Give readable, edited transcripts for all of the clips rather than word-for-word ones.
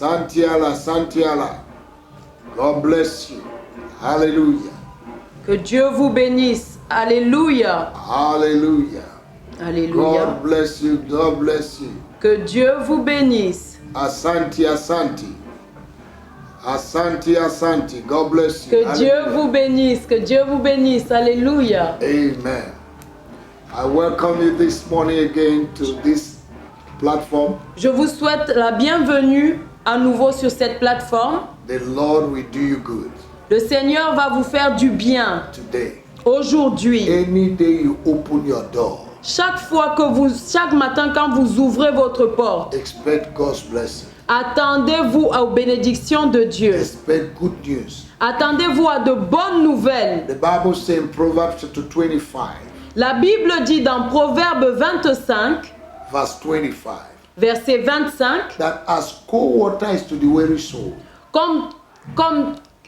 Santiala, Santiala. God bless you. Hallelujah. Que Dieu vous bénisse. Alléluia. Hallelujah. Alléluia. God bless you. God bless you. Que Dieu vous bénisse. Asante, Asante. Asante, Asante. God bless you. Que Dieu Hallelujah. vous bénisse. Que Dieu vous bénisse. Alléluia. Amen. I welcome you this morning again to this platform. Je vous souhaite la bienvenue à nouveau sur cette plateforme. The Lord will do you good Le Seigneur va vous faire du bien today. aujourd'hui. Any day you open your door, Chaque matin quand vous ouvrez votre porte, expect God's blessing. attendez-vous aux bénédictions de Dieu. Expect good news. Attendez-vous à de bonnes nouvelles. The Bible says in Proverbs chapter 25, La Bible dit dans Proverbe 25, verse 25, verset 25, that as cold water is to the weary soul, comme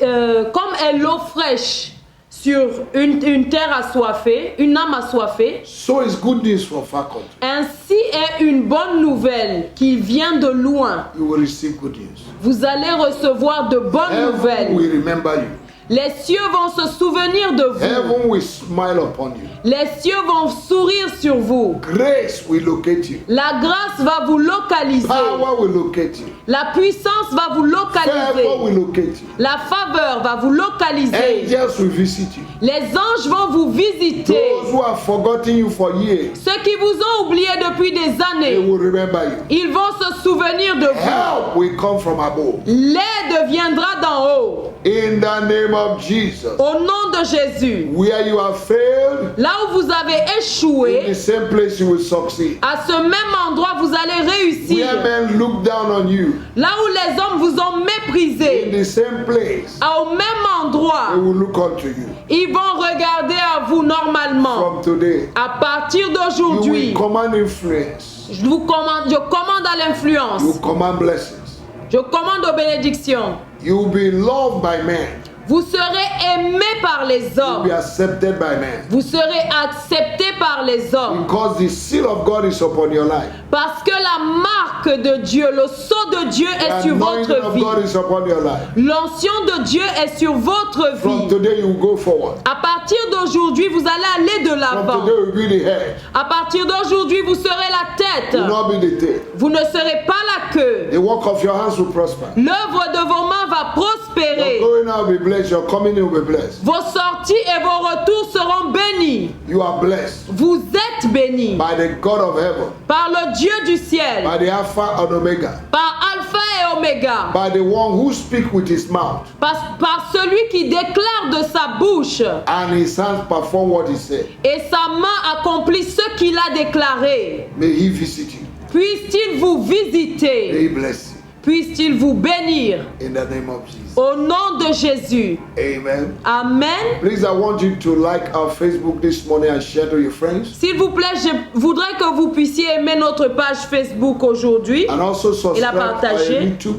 est l'eau fraîche sur une terre assoiffée, une âme assoiffée, so is good news from far country. ainsi est une bonne nouvelle qui vient de loin. You will receive good news. Vous allez recevoir de bonnes Heaven nouvelles. will remember you. Les cieux vont se souvenir de vous. Heaven will smile upon you. Les cieux vont sourire sur vous. Grace will locate you. La grâce va vous localiser. Power will locate you. La puissance va vous Favor localiser. will locate you. La faveur va vous localiser. Angels will visit you. Les anges vont vous visiter. Those who have forgotten you for years, Ceux qui vous ont oublié depuis des they années, will remember you. ils vont se souvenir de vous. Help will come from above. L'aide viendra d'en haut. In the name of Jesus. Au nom de Jésus. Where you have failed, Là où vous avez in échoué, the same place you will succeed. à ce même endroit, vous allez réussir. Where men look down on you, Là où les hommes vous ont in méprisé, the same place, au même endroit, they will look unto you. ils vont regarder à vous normalement. From today, À partir you d'aujourd'hui, will command influence. je commande à l'influence. You command blessings. Je commande aux bénédictions. You will be loved by men. Vous serez aimé par les You will be hommes. accepted by men. Vous serez accepté par les hommes. Because the seal of God is upon your life. Parce que la marque de Dieu, le sceau de Dieu est The sur anointing votre of vie. God is upon your life. L'onction de Dieu est sur votre From vie. today, you will go forward. À partir d'aujourd'hui, vous allez aller de From l'avant. today, you will be the head. À partir d'aujourd'hui, vous serez la tête. You will not be the tail. Vous ne serez pas la queue. The work of your hands will prosper. L'œuvre de vos mains va Your prospérer. going out will be blessed. Your coming in will be blessed. Vos sorties et vos retours seront bénis. You are blessed Vous êtes bénis by the God of heaven, par le Dieu du ciel, by the Alpha and Omega, par Alpha et Oméga, by the one who speaks with his mouth par celui qui déclare de sa bouche and his hands perform what he said. et sa main accomplit ce qu'il a déclaré. May he visit you. Puisse-t-il vous May visiter, he bless you. puisse-t-il vous bénir In the name of Jesus. au nom de Jésus. Amen. Amen. Please, I want you to like our Facebook this morning and share to your friends. S'il vous plaît, je voudrais que vous puissiez aimer notre page Facebook aujourd'hui. And also subscribe to our partager. YouTube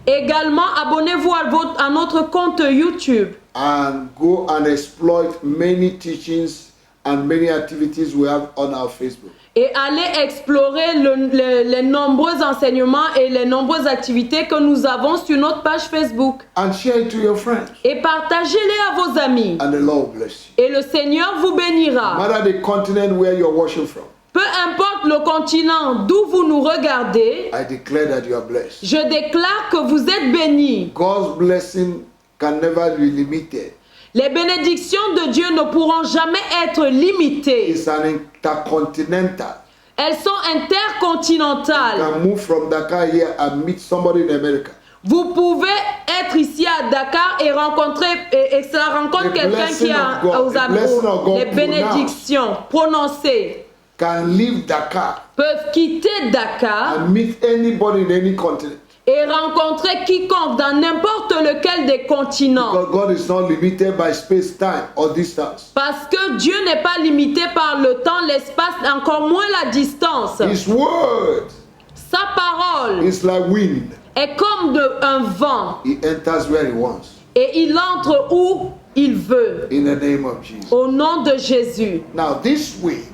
Également, abonnez-vous à notre compte YouTube and go and exploit many teachings and many activities we have on our Facebook. et allez explorer les nombreux enseignements et les nombreuses activités que nous avons sur notre page Facebook. And share it to your friends. Et partagez-les à vos amis. And the Lord bless you. Et le Seigneur vous No bénira. matter the continent where you're watching from, Peu importe le continent d'où vous nous regardez, I declare that you are blessed. je déclare que vous êtes bénis. God's blessing can never be limited. Les bénédictions de Dieu ne pourront jamais être limitées. It's an intercontinental. Elles sont You intercontinentales. can move from Dakar here and meet somebody in America. Vous pouvez être ici à Dakar et rencontrer et ça rencontre The quelqu'un blessing qui of God, the blessing of God les bénédictions prononcées Can leave Dakar peuvent quitter Dakar and meet anybody in any continent. et rencontrer quiconque dans n'importe lequel des continents. Because God is not limited by space, time, or distance. Parce que Dieu n'est pas limité par le temps, l'espace, encore moins la distance. His word Sa parole is like wind. est comme un vent He enters where he wants. et il entre où il veut. In the name of Jesus. Au nom de Jésus. Now this week,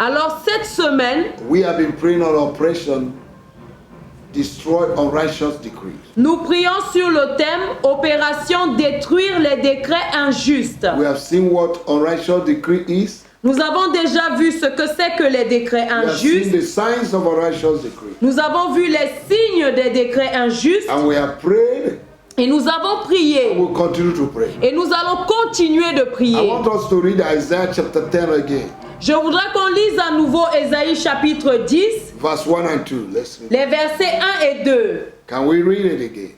Alors cette semaine, we have been praying on Operation destroy unrighteous decrees. Nous prions sur le thème Opération détruire les décrets injustes. We have seen what unrighteous decree is. Nous avons déjà vu ce que c'est que les décrets We have seen injustes. the signs of unrighteous decree. Nous avons vu les signes des décrets injustes And we have prayed et nous avons and prié. we'll continue to pray. Et nous allons continuer de I prier. want us to read Isaiah chapter 10 again, Je voudrais qu'on lise à nouveau Ésaïe chapitre 10, verse 1 and 2. Let's read. les versets 1 et 2. Can we read it again?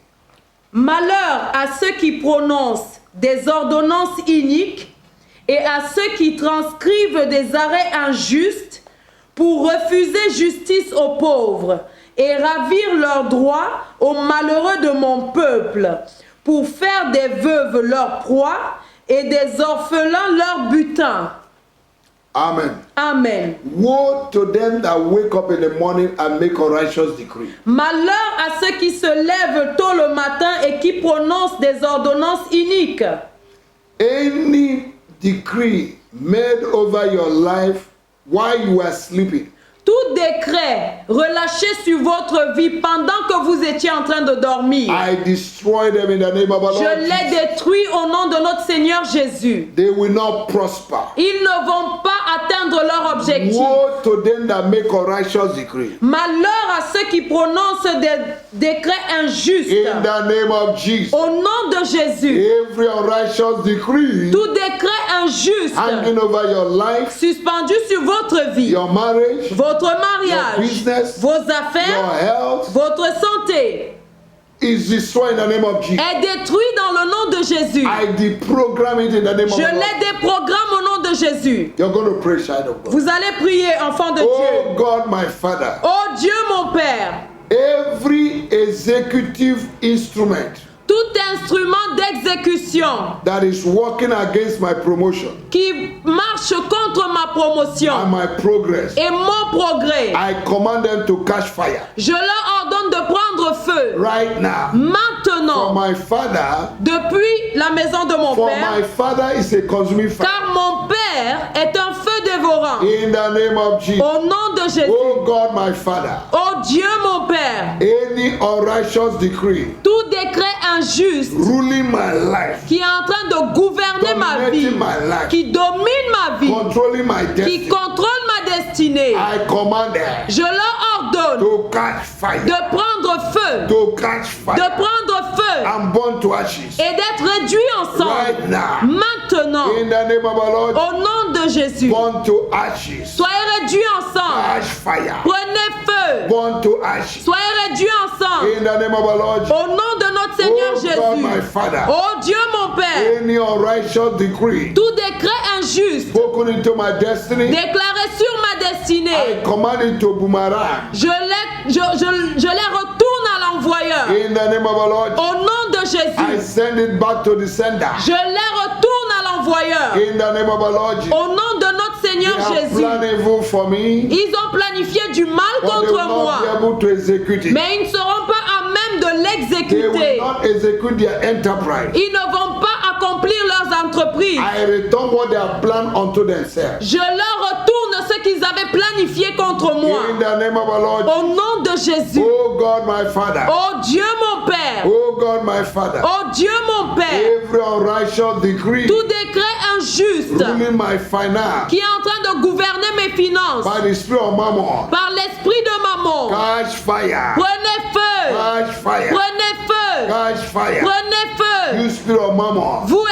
Malheur à ceux qui prononcent des ordonnances iniques et à ceux qui transcrivent des arrêts injustes pour refuser justice aux pauvres et ravir leurs droits aux malheureux de mon peuple, pour faire des veuves leur proie et des orphelins leur butin. Amen. Amen. Woe to them that wake up in the morning and make unrighteous decree. Malheur à ceux qui se lèvent tôt le matin et qui prononcent des ordonnances iniques. Any decree made over your life while you are sleeping, Tout décret relâché sur votre vie pendant que vous étiez en train de dormir, I destroy them in the name of our je Lord les Jesus. détruis au nom de notre Seigneur Jésus. They will not prosper. Ils ne vont pas atteindre leur objectif. Woe to them that make unrighteous decree. Malheur à ceux qui prononcent des décrets injustes. In the name of Jesus. Au nom de Jésus, Every unrighteous decree tout décret injuste hanging over your life, suspendu sur votre vie, your marriage, votre your mariage, business, vos your affaires, health, votre santé, is destroyed in the name of Jesus. est détruit dans le nom de Jésus. I deprogram it in the name of Je the Lord. les déprogramme au nom de Jésus. You're going to pray, child of God. Vous allez prier, enfant de Oh Dieu. God, my Father, Oh Dieu mon Père, every executive instrument tout instrument d'exécution that is working against my promotion qui marche contre ma promotion and my progress, et mon progrès, I command them to catch fire je leur ordonne de prendre feu right now. For maintenant my father, depuis la maison de mon for my Père, father is a consuming fire. car mon Père est un feu dévorant. In the name of Jesus. Au nom de Jésus, Oh God, my Father, oh Dieu mon Père, any unrighteous decree tout décret injuste ruling my life, qui est en train de gouverner ma vie, dominating my life, qui domine ma vie, controlling my qui destiny, contrôle ma destinée, I command them je leur ordonne to catch fire, de prendre feu, to catch de fire, prendre feu and burn to ashes. et d'être réduits ensemble. Right now, Maintenant, in the name of our Lord, au nom de Jésus, burn to ashes, soyez réduits ensemble. catch fire, Prenez feu. burn to ashes. Soyez réduits ensemble. In the name of our Lord, Au nom de notre Seigneur oh God, my Jésus. Father, Oh Dieu mon Père, any unrighteous decree tout décret injuste spoken into my destiny, déclaré sur ma destinée, I command it to boomerang. je les retourne à l'envoyeur. In the name of our Lord, Au nom de I Jésus, send it back to the sender. je les retourne à l'envoyeur. In the name of our Lord, Au nom de notre they Seigneur have Jésus, planned evil for me, ils ont planifié du mal but they contre will moi, not be able to execute it. mais ils ne seront pas à même de They will l'exécuter. not execute their enterprise. Ils ne vont pas accomplir leurs entreprises. I return what they have planned unto themselves. Je leur retourne ce qu'ils avaient planifié contre moi. In the name of our Lord, Au nom de Jésus. oh God, my Father, Oh Dieu mon Père. oh God, my Father, Oh Dieu mon Père. every unrighteous decree Tout décret injuste ruling my finance qui est en train de gouverner mes finances by the spirit of Mammon, par l'esprit de maman. catch fire, Prenez feu. catch fire, Prenez feu. catch fire. Prenez feu. You spirit of Mammon Vous,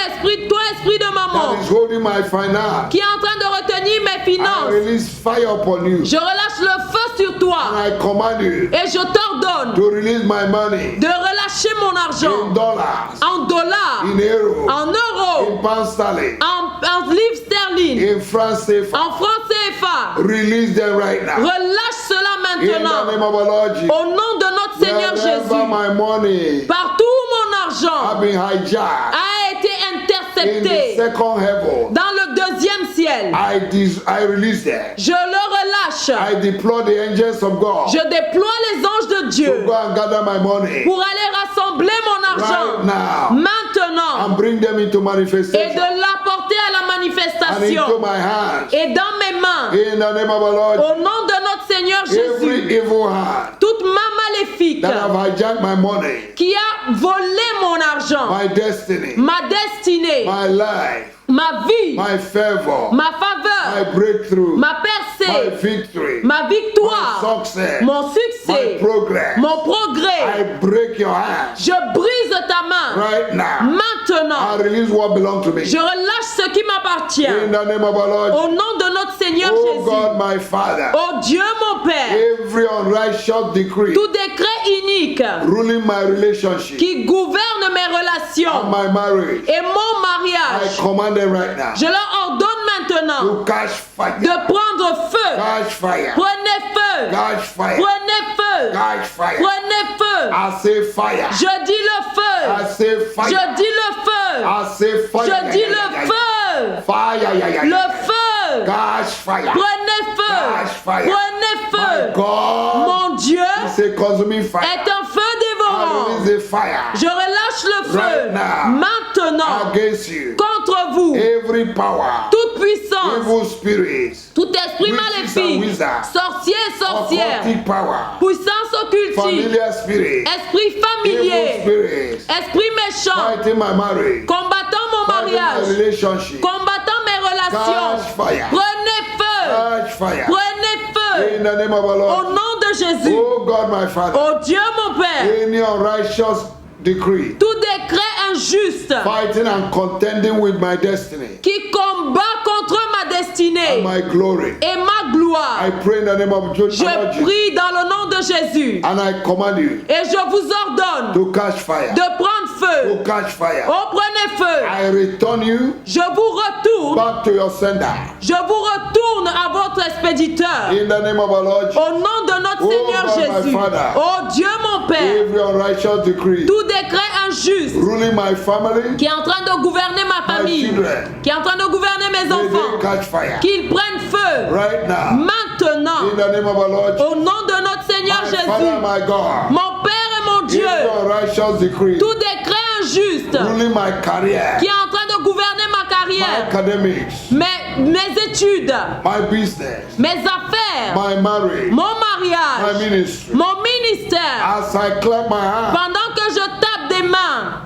toi, esprit de maman, that is holding my finance, qui est en train de retenir mes I finances, release fire upon you. je relâche le feu sur toi And I command you et je t'ordonne to release my money de relâcher mon in argent dollars, en dollars, in euros, en euros, in pound sterling, en livres sterling, in francs CFA. en francs CFA. Release them right now. Relâche cela In the name maintenant of our Lord Jesus. au nom de notre Seigneur Wherever Jésus. my money Partout où mon have argent been hijacked a été in the intercepté second heaven, dans le deuxième ciel, I release them. je le relâche. I deploy the angels of God Je déploie les anges de to Dieu go and gather my money pour aller rassembler mon right argent now maintenant and bring them into et manifestation de l'apporter à la and into manifestation my hands. et dans mes mains. In the name of our Lord, Au nom de notre Seigneur every Jésus, evil hand toute main maléfique that have hijacked my money, qui a volé mon argent, my destiny, ma destinée, my life, ma vie, my favor, ma my faveur, breakthrough, ma my percée, victory, ma my victoire, success, mon my succès, progress. mon progrès. I break your hands Je brise ta main. right now. Maintenant, I release what belongs to me. je relâche ce qui m'appartient. In the name of our Lord. Au nom de notre Seigneur Oh Jésus. God, my Father. Oh Dieu mon Père. Every unrighteous decree Tout décret inique ruling my relationship qui gouverne mes and relations my marriage, et mon I mariage, command them right now je leur ordonne maintenant to catch fire. de prendre feu. Catch fire. Prenez feu. Catch fire. Prenez feu. Catch fire. Prenez feu. I say fire. Je dis le I feu. say fire. Je dis le feu. I say fire. Je dis le feu. Fire. Le feu. Catch fire. Prenez feu. Catch fire. Prenez My feu. God Mon Dieu is a consuming fire. est un feu I dévorant. release the fire Je relâche le feu Right now. maintenant against you. contre vous. Every power, Toute puissance, evil spirits, tout esprit witches and maléfique, wizards, sorcier, sorcière, occultic power, puissance occultique, familiar spirits, esprit evil familier, spirits, esprit méchant, fighting my marriage, combattant mon fighting my mariage, relationship. combattant mes relations. Catch fire. Prenez feu. Catch fire. Prenez feu. In the name of our Au Lord. nom de Jésus. Oh God, my Father. Oh Dieu mon Père. Any unrighteous decree Tout décret injuste fighting and contending with my destiny qui combat contre ma destinée and my glory, et ma gloire. I pray in the name of Jesus. Je prie dans le nom de Jésus And I command you et je vous ordonne to catch fire. de prendre feu. To catch fire. Oh, prenez feu. I return you Je vous retourne. back to your sender. Je vous retourne à votre expéditeur. In the name of our Lord. Au nom de notre Oh, Seigneur God, my Jésus. Father. Oh Dieu mon Père. Every unrighteous decree Tout décret injuste ruling my family, qui est en train de gouverner ma my famille, children, qui est en train de gouverner mes may they enfants, catch fire qu'ils prennent feu right now. maintenant. In the name of our Lord. Au nom de notre Seigneur My Jésus. Father, my God. Mon Père et mon Dieu. Every unrighteous decree Tout décret injuste ruling my career, qui est en train de gouverner ma my carrière, academics, mes études, my business, mes affaires, my marriage, mon my mariage, ministry. mon ministère. As I clap my hands, Pendant que je tape des mains,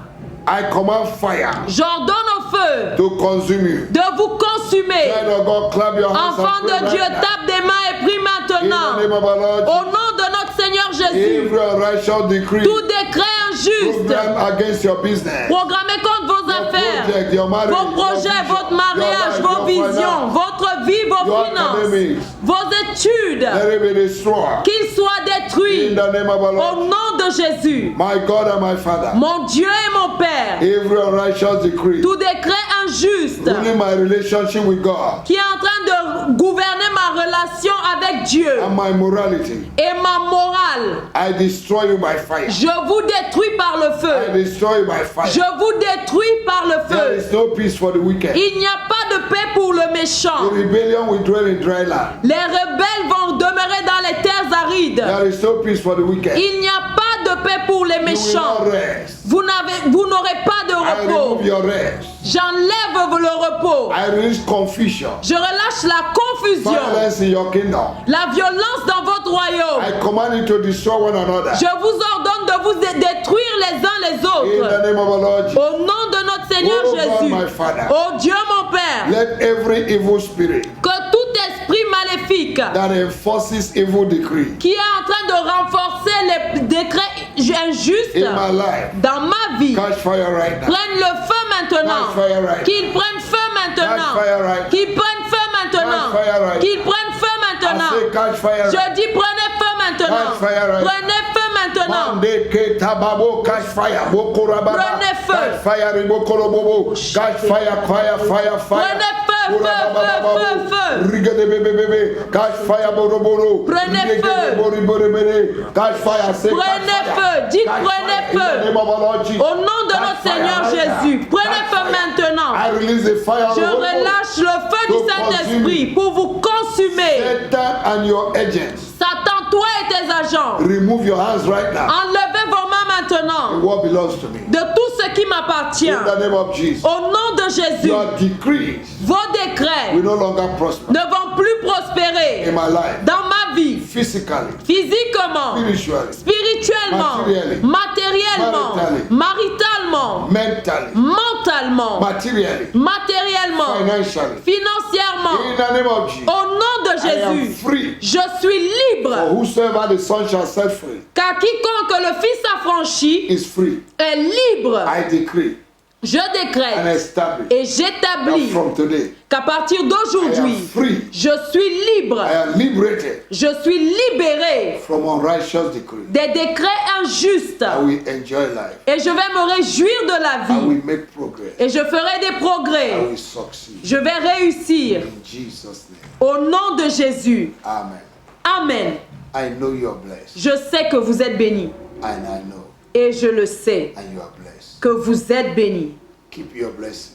I command fire j'ordonne au feu to consume you. de vous consumer. Child of God, clap your hands Enfant and pray de Dieu, right now. tape des mains et prie In maintenant. the name of our Lord. Au nom de notre Seigneur Jésus, Every unrighteous decree tout décret injuste program against your business, programmé contre vos your affaires, project, your marriage, vos projets, your vision, votre mariage, your life, vos your visions, finance, votre vie, vos your finances, academics, vos études, let it be destroyed. qu'ils soient In détruits the name of our au Lord. nom de Jésus. My God and my Father. Mon Dieu et mon Père, Every unrighteous decree tout décret injuste ruling my relationship with God qui est en train de gouverner ma relation avec Dieu and my morality, et ma morale, I destroy you by fire. je vous détruis par le I feu. destroy you by fire. Je vous détruis par le There feu. is no peace for the wicked. Il n'y a pas de paix pour le The méchant. rebellion will dwell in dry land. Les rebelles vont demeurer dans les terres arides. There is no peace for the wicked. Il n'y a pas de paix pour les You will méchants. not rest. Vous n'aurez pas de I repos. remove your rest. J'enlève le repos. I release confusion, Je relâche la confusion, violence in your kingdom. la violence dans votre royaume. I command you to destroy one another. Je vous ordonne de vous détruire les uns les In autres. the name of our Lord Jesus. Au nom de notre Seigneur Oh God, Jésus. my Father. Oh Dieu mon Père. Let every evil spirit Que tout esprit maléfique that enforces evil decree qui est en train de renforcer les décrets injustes in my life dans ma vie catch fire right now. prenne le feu maintenant. Catch fire right. Qu'ils prennent feu maintenant. Catch fire right. Qu'ils prennent feu maintenant. Catch fire right. Qu'ils prennent feu I maintenant. say catch fire right. Je dis prenez feu maintenant. Catch fire right. Prenez feu maintenant. Mande ke tababo catch fire. Boko rababa. Prenez feu. Catch fire riboko robobo. Catch fire, fire, fire, fire. Prenez feu, Ura feu, baba feu, babo. feu, feu. Rigede bebe bebe. Catch fire boroboro. Prenez Rigede feu. boribore. Catch fire. Say Prenez catch feu. fire. Dites Catch prenez fire. In feu. the name of our Lord Jesus. Au nom de Catch notre fire Seigneur right Jésus, now. prenez Catch feu fire. maintenant. I release the fire of Je the Holy Ghost. relâche le feu du To Saint-Esprit consume. pour vous consumer. Satan and your agents, Satan, toi et tes agents, remove your hands right now. enlevez vos mains maintenant What belongs to me? de tout ce qui m'appartient. In the name of Jesus. Au nom de Jésus, Your decrees vos décrets will no longer prosper ne vont plus prospérer in my life. dans ma la vie, physically, physiquement, spiritually, spirituellement, Materially. matériellement, maritalement, mentally, mentalement, materially, matériellement, financially. financièrement. In the name of Jesus, Au nom de I am Jésus, free. je suis For libre. whosoever the Son shall set free Car quiconque le Fils affranchi is free. est libre. I decree Je and décrète establish et that j'établis from today qu'à partir I am d'aujourd'hui, free. je suis libre. I am liberated Je suis libéré from unrighteous decree. des décrets injustes. I will enjoy life. Et je vais me réjouir de la I vie. will make progress. Et je ferai des I progrès. will succeed. Je vais réussir. In Jesus' name. Au nom de Jésus. Amen. Amen. I know you are blessed. Je sais que vous êtes bénis. And I know. Et je le sais And you are blessed. que vous êtes bénis. Keep your blessing.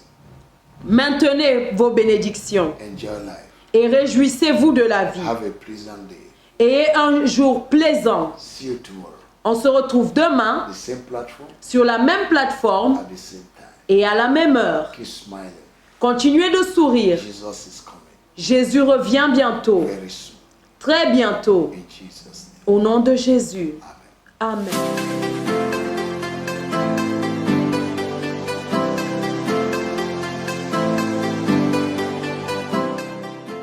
Maintenez vos bénédictions. Enjoy life. Et réjouissez-vous de la vie. Have a pleasant day. Ayez un jour plaisant. See you tomorrow. On se retrouve demain The same platform sur la même plateforme at the same time. et à la même heure. Keep smiling. Continuez de sourire. Jesus is coming Jésus revient bientôt. very soon. Très bientôt. In Jesus' name. Au nom de Jésus. Amen. Amen.